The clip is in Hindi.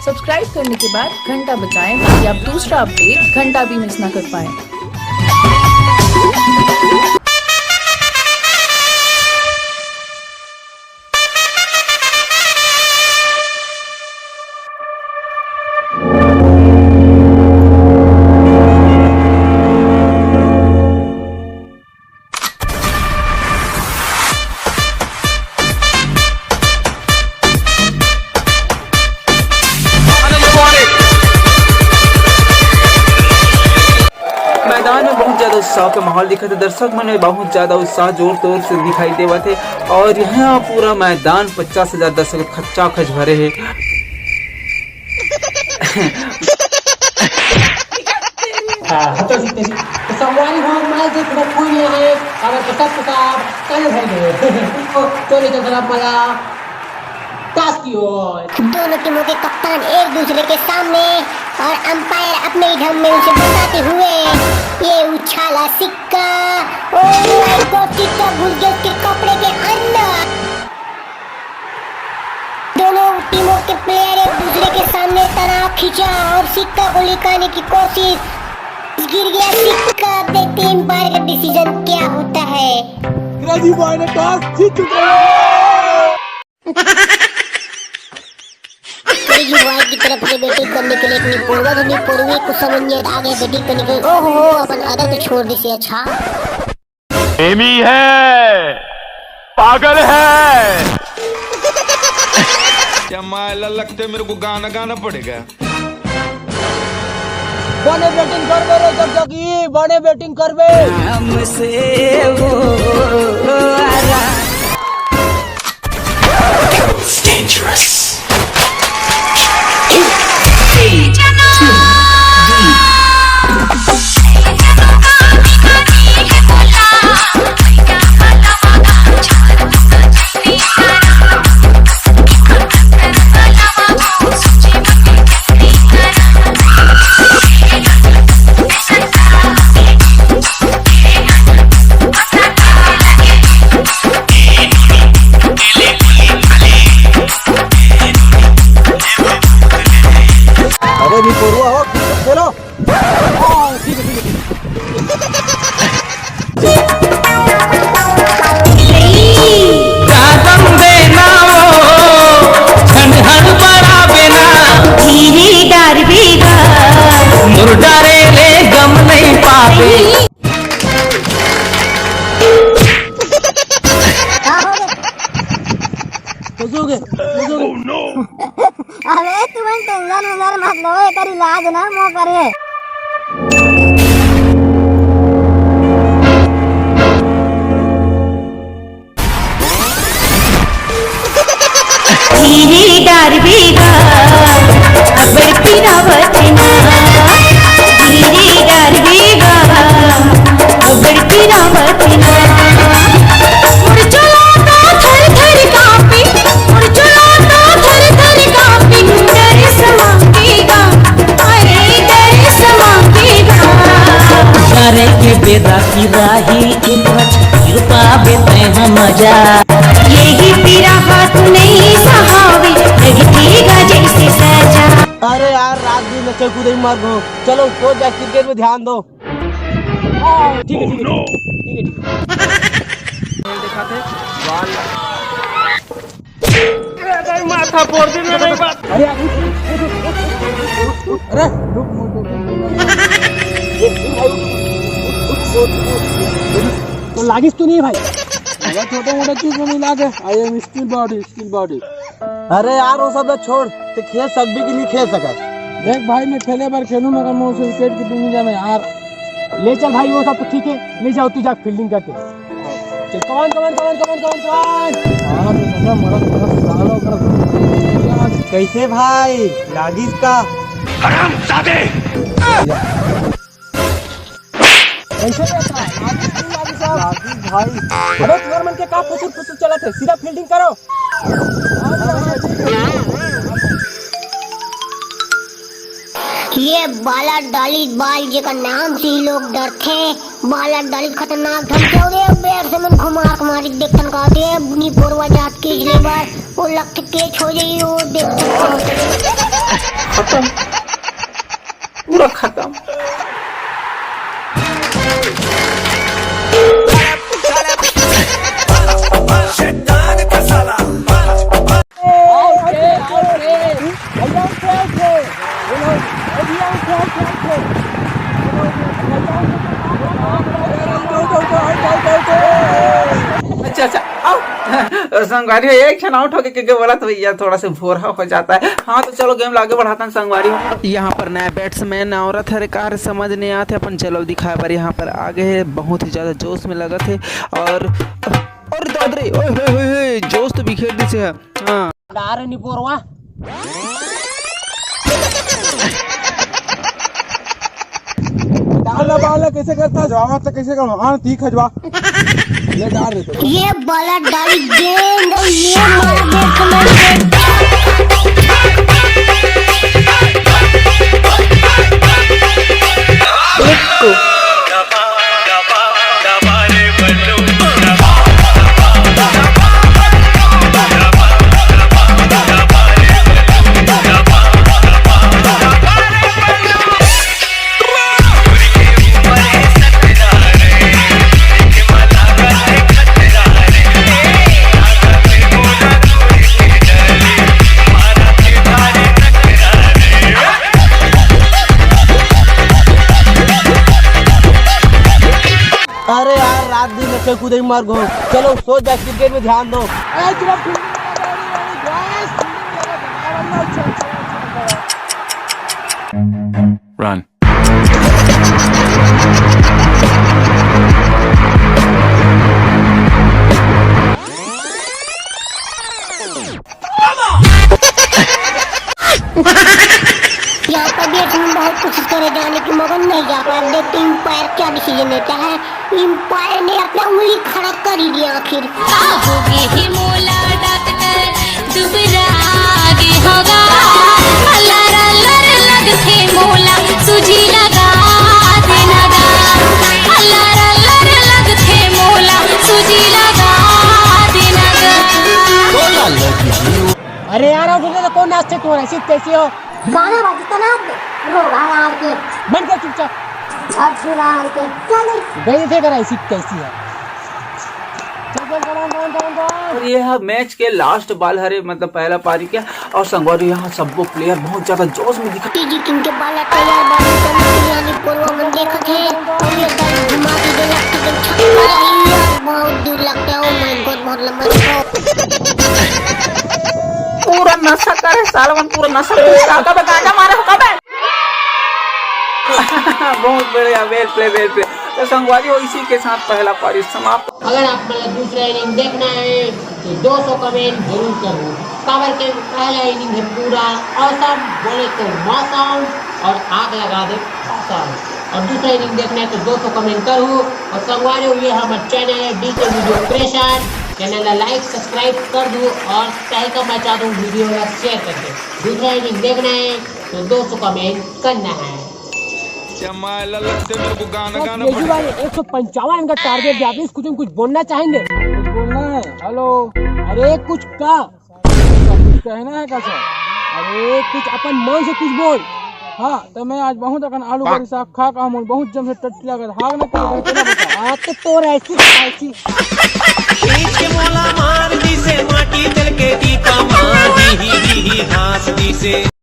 सब्सक्राइब करने के बाद घंटा बजाएं ताकि आप दूसरा अपडेट घंटा भी मिस ना कर पाएं। मैदान में बहुत ज्यादा उत्साह का माहौल दिखा था। दर्शक मन में बहुत ज्यादा उत्साह जोर तोर से दिखाई देवा थे और यहाँ पूरा मैदान 50,000 दर्शक खच्चा खच भरे है। दोनों टीमों के कप्तान एक दूसरे के सामने और अंपायर अपने ही ढंग में उसे बताते हुए ये उछाला सिक्का, सिक्का घुस गया उसके कपड़े के अंदर। दोनों टीमों के प्लेयर एक दूसरे के सामने तनाव खींचा और सिक्का को लिकाने की कोशिश, गिर गया सिक्का। अब देखते हैं अंपायर का डिसीजन क्या होता है। की तरफ से बैटिंग करने के लिए पूर्वी कुछ समझ नहीं आगे बैटिंग करने के लिए। ओहो अपन आदत तो छोड़ दी से अच्छा प्रेमी है, पागल है। क्या माला लगता है मेरे को गाना गाना पड़ेगा। बने बैटिंग करबे रे जब जगी बने बैटिंग करबे हमसे वो आरा dangerous. अरे भी कोरुआ हो चलो। ठीक है मुर्डारे ले गम नहीं पावे। अरे तुम्हें टेंशन मत लो, एक इलाज ना मो करे। डर भीगा अबर पीरा बचना, धीरे डर भीगा अबर पीरा बचना। बेदा की राही पावे हम मजा, यही तेरा हाथ नहीं सहावे लगेगा जैसे सजा। अरे यार रात दिन नचे कूदे मर गो, चलो सो जा, क्रिकेट में ध्यान दो। ठीक है दिखाते माथा फोड़ दी मेरे बात। अरे तो लागिस तो नहीं भाई, छोटे मोटे चीज में मिला के आई एम स्किल बॉडी। अरे यार वो सब छोड़, तो खेल सकबी कि नहीं खेल सका। देख भाई मैं खेले बार खेलूं मगर मैं उसे विकेट की दुनिया में यार ले चल भाई, वो सब तो ठीक है, ले जाओ तू जा फील्डिंग करके। चल कमान। कैसे भाई लागिस का हरामजादे। कैसे रहता है भाई? अरे तुम्हारे मन के का फुसुर चला थे, सीधा फील्डिंग करो। ये बाला डाली बाल जी का नाम से ही लोग डरते, बाला डाली खतरनाक धमके रे बेर से मन घुमा मारी देखन का दे बुनी पोरवा जात के ले बार वो लख के छो जाई वो देखन खत्म, पूरा खत्म। अच्छा आओ संगवारी एक क्षण आउट होके क्योंकि बोला तो भैया थोड़ा सा भोरा हो जाता है। हाँ तो चलो गेम आगे बढ़ाता है संगवारी। यहाँ पर नया बैट्समैन औरत है कार समझ नहीं आते अपन चलो दिखाए पर यहाँ पर आगे है बहुत ही ज्यादा जोश में लगा थे और दादरे ओए जोश तो बिखेर दी से है। हाँ डारे नहीं पोरवा डाला बाला कैसे करता जवाब तो कैसे करूं। हाँ ठीक है जवाब ले डाल दे ये बाला डाली गेंद और ये मारा बैट्समैन अरे यार रात दिन में कूदे मार गो। चलो सो जा क्रिकेट में ध्यान दो। Run. यहाँ पर बैट्समैन बहुत कोशिश करे जाने की मगर नहीं जा पाया। देखते एम्पायर क्या डिसीजन लेता है। एम्पायर ने अपना उंगली खड़ा कर ही दिया आखिर। ही मोला डॉक्टर दुबरा आगे होगा अल्लाह अल्लाह लगथे मोला सुजी लगा देना गा अल्लाह अल्लाह लगथे मोला सुजी लगा देना गा। अरे यार तो कौन नाचते तो ऐसी कैसे हो गाना बजता ना रोगा मार के बंद कर चुपचाप अब चुरा के चल गई थे कर ऐसी कैसी है। और ये है मैच के लास्ट बॉल हरे मतलब पहला पारी के और संगवारी यहाँ सबको प्लेयर बहुत ज्यादा जोश में दिखा। टीजी किंग के बाला तैयार बाल करने के लिए यानी पूर्व में देखा थे और ये डाल घुमा के दे लगती है छक्का बहुत दूर लगता है। ओ माय गॉड बहुत लंबा पूरा नशा करे सालवन पूरा नशा करे गाना मारे हो कबे बहुत बढ़िया वेल प्ले तो संगवारी हो इसी के साथ पहला पारी समाप्त। अगर आप मतलब दूसरा इनिंग देखना है तो 200 कमेंट जरूर करो। कवर के पहला इनिंग है पूरा औसम बोले तो मौसम और आग लगा दे औसम और दूसरा इनिंग देखना है तो 200 कमेंट करो। और संगवारी हो ये हमारा चैनल है DK video creation channel like subscribe कर दो और चाहे तो मैं चाहता हूँ वीडियो को शेयर करके। दूसरा इनिंग देखना है तो 200 कमेंट करना है। लगते मेरे को गाना गाना 155 इनका टारगेट दिया। आप कुछ बोलना चाहेंगे? कुछ बोलना है? हेलो अरे कुछ का कहना है कैसा? अरे कुछ अपन मन से कुछ बोल। हाँ तो मैं आज बहुत अपन आलू बड़ी साग खा का हम बहुत जम से टट लगा भाग ना कर। हाँ तो तोर ऐसी मोला मार दी से माटी तल के दी का मार दी हाथ दी से